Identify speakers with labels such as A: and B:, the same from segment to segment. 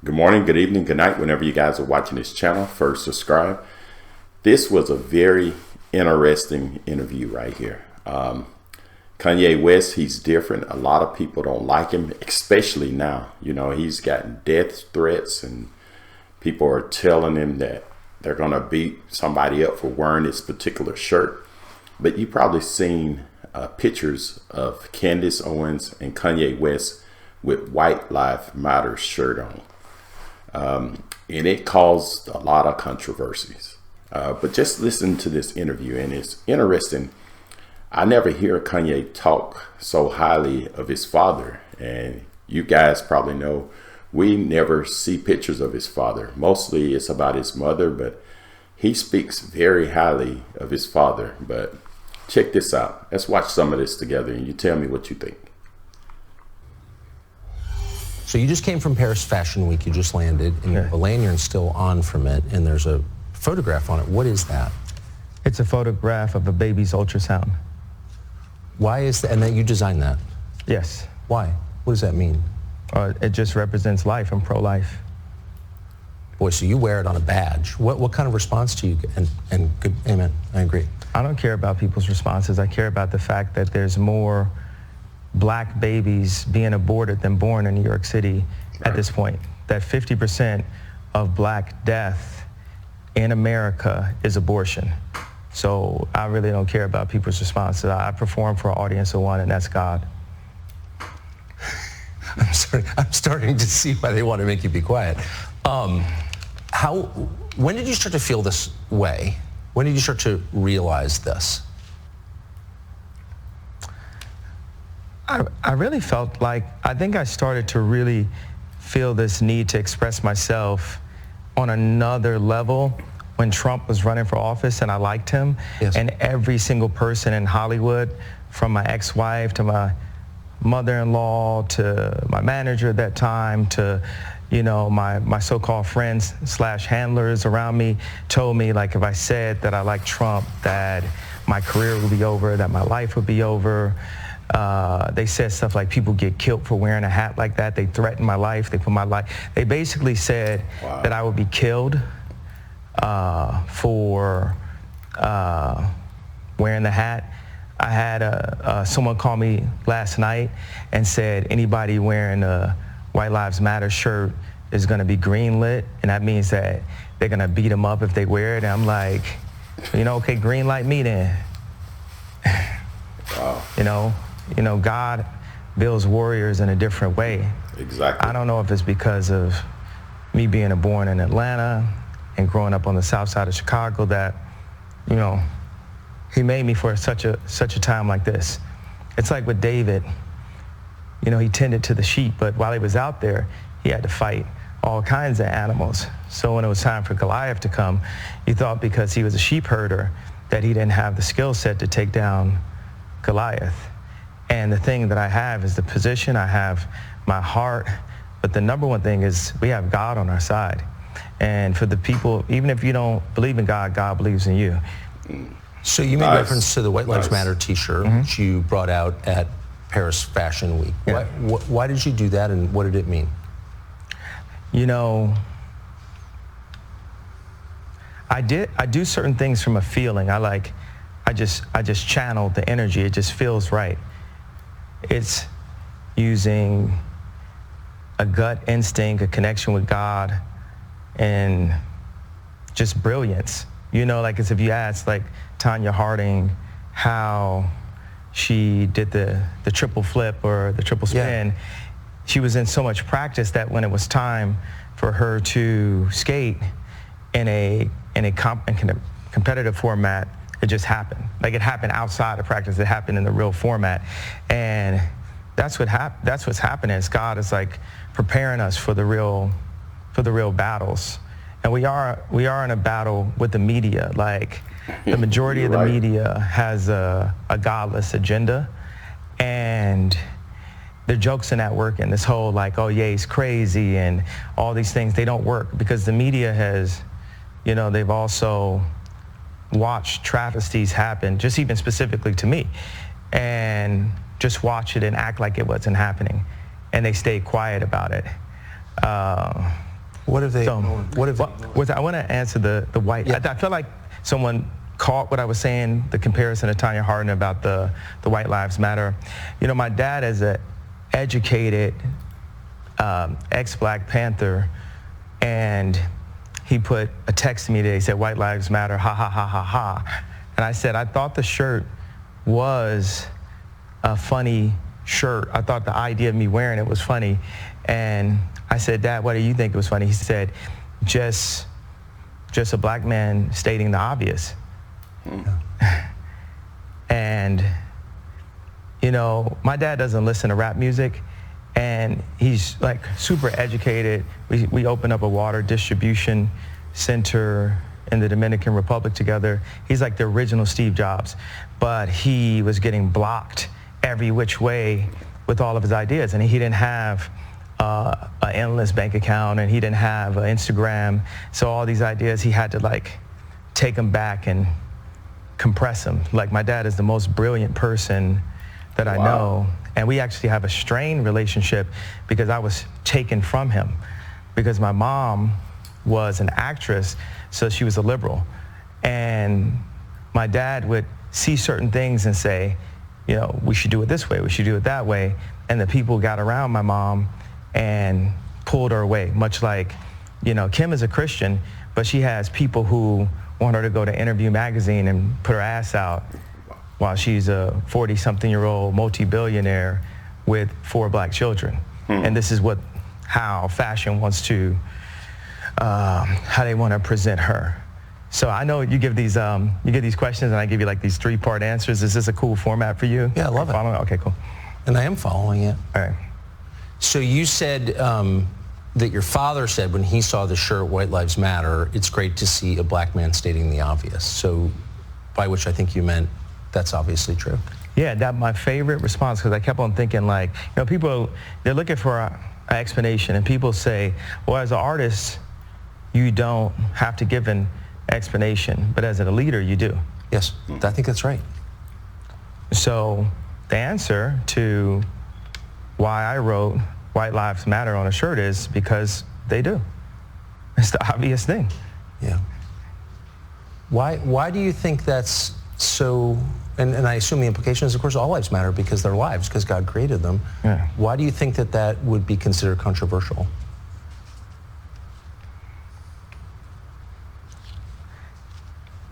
A: Good morning, good evening, good night, whenever you guys are watching this channel. First, subscribe. This was a very interesting interview right here. Kanye West, he's different. A lot of people don't like him, especially now. You know, he's gotten death threats and people are telling him that they're going to beat somebody up for wearing this particular shirt. But you probably seen pictures of Candace Owens and Kanye West with White Lives Matter shirt on. And it caused a lot of controversies. But just listen to this interview, and it's interesting. I never hear Kanye talk so highly of his father, and you guys probably know we never see pictures of his father. Mostly it's about his mother, but he speaks very highly of his father. But check this out. Let's watch some of this together, and you tell me what you think.
B: So you just came from Paris Fashion Week. You just landed, and you have a lanyard still on from it, and there's a photograph on it. What is that?
C: It's a photograph of a baby's ultrasound.
B: Why is that? And that you designed that?
C: Yes.
B: Why? What does that mean?
C: It just represents life and pro-life.
B: Boy, so you wear it on a badge. What kind of response do you get? And good, amen, I agree.
C: I don't care about people's responses. I care about the fact that there's more black babies being aborted than born in New York City at this point. That 50% of black death in America is abortion. So I really don't care about people's responses. I perform for an audience of one, and that's God.
B: I'm starting to see why they want to make you be quiet. When did you start to feel this way? When did you start to realize this?
C: I really felt like, I think I started to really feel this need to express myself on another level when Trump was running for office, and I liked him.
B: Yes.
C: And every single person in Hollywood, from my ex-wife to my mother-in-law to my manager at that time to, you know, my so-called friends slash handlers around me, told me, like, if I said that I liked Trump, that my career would be over, that my life would be over. They said stuff like people get killed for wearing a hat like that. They threatened my life. They put my life. They basically said that I would be killed for wearing the hat. I had someone call me last night and said anybody wearing a White Lives Matter shirt is going to be greenlit, and that means that they're going to beat them up if they wear it. And I'm like, you know, okay, green light me then.
A: Wow.
C: You know, God builds warriors in a different way.
A: Exactly.
C: I don't know if it's because of me being born in Atlanta and growing up on the south side of Chicago that, you know, he made me for such a time like this. It's like with David, you know, he tended to the sheep, but while he was out there, he had to fight all kinds of animals. So when it was time for Goliath to come, he thought because he was a sheep herder that he didn't have the skill set to take down Goliath. And the thing that I have is the position, I have my heart, but the number one thing is we have God on our side. And for the people, even if you don't believe in God, God believes in you.
B: So you made reference to the White Lives Matter t-shirt, which you brought out at Paris Fashion Week.
C: Yeah.
B: Why did you do that, and what did it mean?
C: You know, I do certain things from a feeling. I just channel the energy. It just feels right. It's using a gut instinct, a connection with God, and just brilliance. You know, like as if you asked like Tanya Harding how she did the triple flip or the triple spin, she was in so much practice that when it was time for her to skate in a competitive format, it just happened. Like it happened outside of practice. It happened in the real format, and that's what's happening. Is God is like preparing us for the real battles, and we are in a battle with the media. Like the majority of the media has a godless agenda, and the jokes in that work, and this whole like, oh yeah, he's crazy, and all these things, they don't work because the media has, you know, they've also watch travesties happen, just even specifically to me, and just watch it and act like it wasn't happening, and they stay quiet about it.
B: What have they?
C: So,
B: what have?
C: I want to answer the white.
B: Yeah.
C: I feel like someone caught what I was saying, the comparison to Tanya Hardin about the White Lives Matter. You know, my dad is an educated ex-Black Panther, and he put a text to me today. He said, "White Lives Matter, ha ha ha ha ha." And I said, I thought the shirt was a funny shirt. I thought the idea of me wearing it was funny. And I said, "Dad, why do you think it was funny?" He said, just a Black man stating the obvious. And, you know, my dad doesn't listen to rap music, and he's like super educated. We opened up a water distribution center in the Dominican Republic together. He's like the original Steve Jobs, but he was getting blocked every which way with all of his ideas, and he didn't have an endless bank account, and he didn't have an Instagram. So all these ideas, he had to like take them back and compress them. Like, my dad is the most brilliant person that I know, and we actually have a strained relationship because I was taken from him, because my mom was an actress, so she was a liberal, and my dad would see certain things and say, you know, we should do it this way, we should do it that way, and the people got around my mom and pulled her away. Much like, you know, Kim is a Christian, but she has people who want her to go to Interview magazine and put her ass out while she's a 40-something-year-old multi-billionaire with 4 Black children. And this is how fashion wants to, how they want to present her. So I know you give these questions, and I give you like these 3-part answers. Is this a cool format for you?
B: Yeah, I love it.
C: Okay, cool.
B: And I am following it.
C: All right.
B: So you said that your father said when he saw the shirt, White Lives Matter, it's great to see a Black man stating the obvious. So by which I think you meant that's obviously true.
C: Yeah, that's my favorite response, because I kept on thinking, like, you know, people, they're looking for an explanation, and people say, well, as an artist, you don't have to give an explanation, but as a leader, you do.
B: Yes, I think that's right.
C: So the answer to why I wrote White Lives Matter on a shirt is because they do. It's the obvious thing.
B: Yeah. Why do you think that's so, and I assume the implication is, of course, all lives matter because they're lives, because God created them.
C: Yeah.
B: Why do you think that would be considered controversial?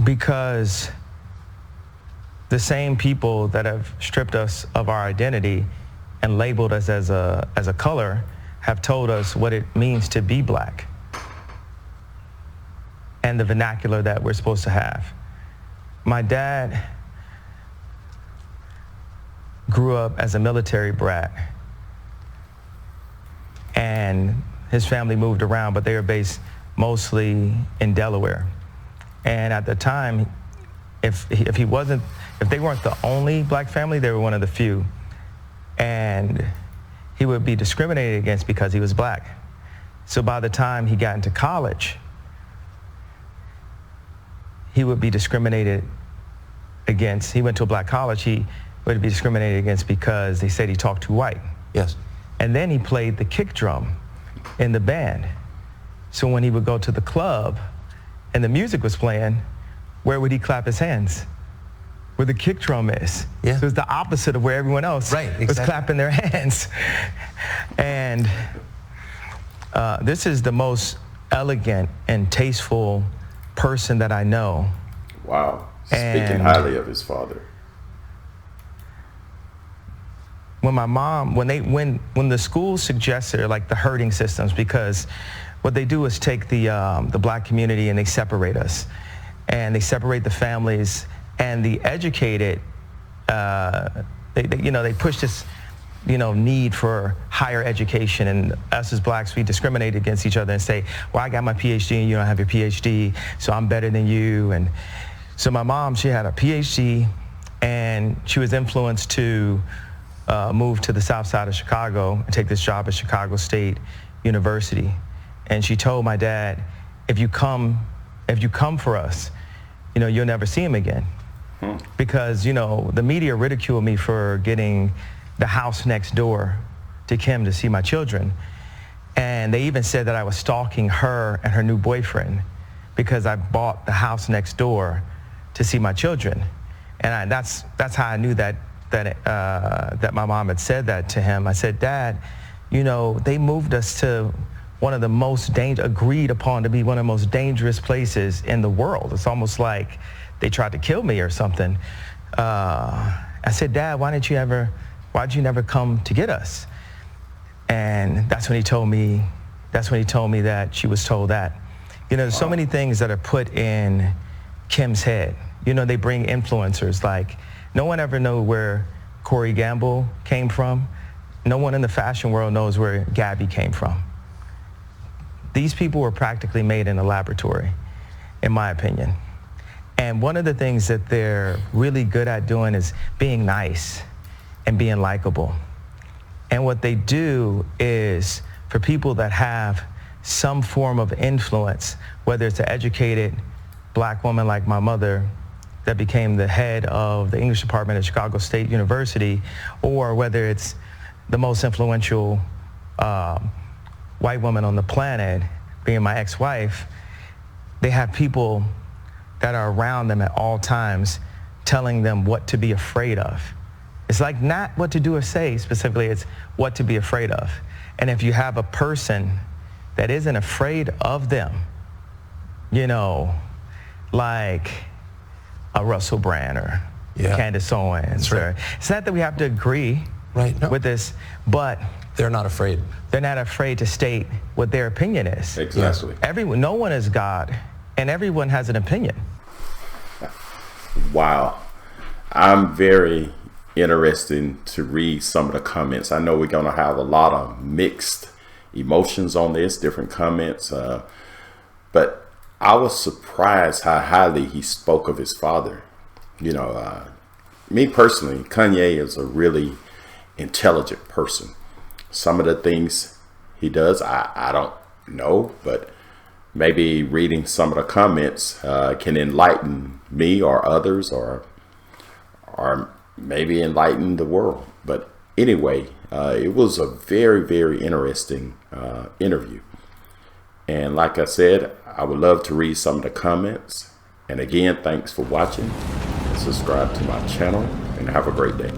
C: Because the same people that have stripped us of our identity and labeled us as a color have told us what it means to be Black and the vernacular that we're supposed to have. My dad grew up as a military brat, and his family moved around, but they were based mostly in Delaware. And at the time, if they weren't the only Black family, they were one of the few. And he would be discriminated against because he was Black. So by the time he got into college, he would be discriminated against. He went to a Black college, he would be discriminated against because they said he talked too white.
B: Yes.
C: And then he played the kick drum in the band. So when he would go to the club and the music was playing, where would he clap his hands? Where the kick drum is.
B: Yeah.
C: So it was the opposite of where everyone else was clapping their hands. And this is the most elegant and tasteful person that I know.
A: Wow. Speaking highly of his father.
C: When my mom, when the school suggested like the herding systems, because what they do is take the Black community and they separate us, and they separate the families, and the educated, they push this, need for higher education, and us as Blacks, we discriminate against each other and say, well, I got my PhD and you don't have your PhD, so I'm better than you. And so my mom, she had a PhD, and she was influenced to move to the south side of Chicago and take this job at Chicago State University. And she told my dad, if you come for us, you'll never see him again. Because, the media ridiculed me for getting the house next door to Kim to see my children. And they even said that I was stalking her and her new boyfriend because I bought the house next door to see my children. And that's how I knew that my mom had said that to him. I said, Dad, you know, they moved us to one of the most agreed upon to be one of the most dangerous places in the world. It's almost like they tried to kill me or something. I said, Dad, why'd you never come to get us? And that's when he told me that she was told that. You know, there's so many things that are put in Kim's head. You know, they bring influencers, like no one ever knew where Corey Gamble came from. No one in the fashion world knows where Gabby came from. These people were practically made in a laboratory, in my opinion. And one of the things that they're really good at doing is being nice and being likable. And what they do is, for people that have some form of influence, whether it's an educated black woman like my mother that became the head of the English department at Chicago State University, or whether it's the most influential white woman on the planet, being my ex-wife, they have people that are around them at all times telling them what to be afraid of. It's like not what to do or say specifically, it's what to be afraid of. And if you have a person that isn't afraid of them, you know, like a Russell Brand or Candace Owens,
B: right.
C: It's not that we have to agree with this, but
B: they're not afraid.
C: They're not afraid to state what their opinion is.
A: Exactly.
C: No one is God, and everyone has an opinion.
A: Wow. I'm very interested to read some of the comments. I know we're going to have a lot of mixed emotions on this, different comments, but I was surprised how highly he spoke of his father. You know, me personally, Kanye is a really intelligent person. Some of the things he does, I don't know, but maybe reading some of the comments can enlighten me or others, or maybe enlighten the world. But anyway, it was a very, very interesting interview. And like I said, I would love to read some of the comments. And again, thanks for watching. Subscribe to my channel and have a great day.